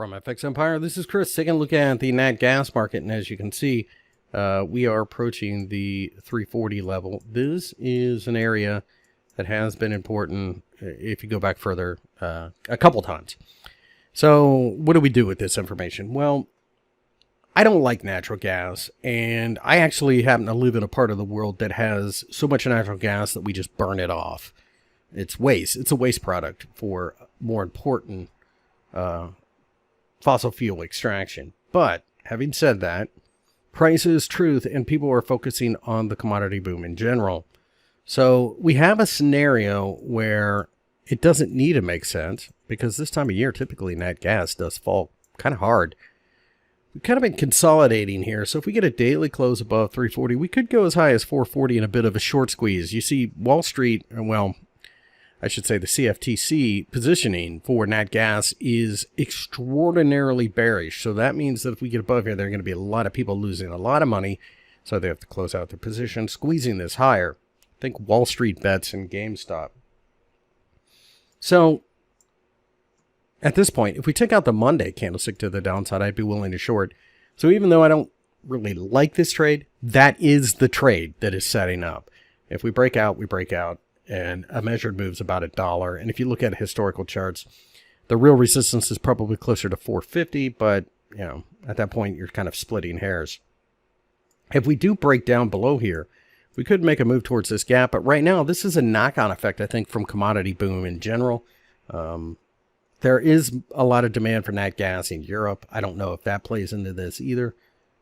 From FXEmpire, this is Chris taking a look at the nat gas market, and as you can see, we are approaching the 340 level. This is an area that has been important if you go back further a couple times. So what do we do with this information? Well, I don't like natural gas, and I actually happen to live in a part of the world that has so much natural gas that we just burn it off. It's waste. It's a waste product for more important fossil fuel extraction. But having said that, price is truth, and people are focusing on the commodity boom in general. So we have a scenario where it doesn't need to make sense, because this time of year, typically nat gas does fall kind of hard. We've kind of been consolidating here. So if we get a daily close above 340, we could go as high as 440 in a bit of a short squeeze. You see Wall Street, well, I should say the CFTC positioning for nat gas is extraordinarily bearish. So that means that if we get above here, there are going to be a lot of people losing a lot of money. So they have to close out their position, squeezing this higher. Think Wall Street bets and GameStop. So at this point, if we take out the Monday candlestick to the downside, I'd be willing to short. So even though I don't really like this trade, that is the trade that is setting up. If we break out, we break out. And a measured move's about $1. And if you look at historical charts, the real resistance is probably closer to 450, but you know, at that point you're kind of splitting hairs. If we do break down below here, we could make a move towards this gap, but right now this is a knock-on effect, I think, from commodity boom in general. There is a lot of demand for nat gas in Europe. I don't know if that plays into this either.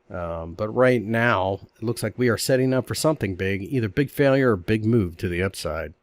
But right now, it looks like we are setting up for something big, either big failure or big move to the upside.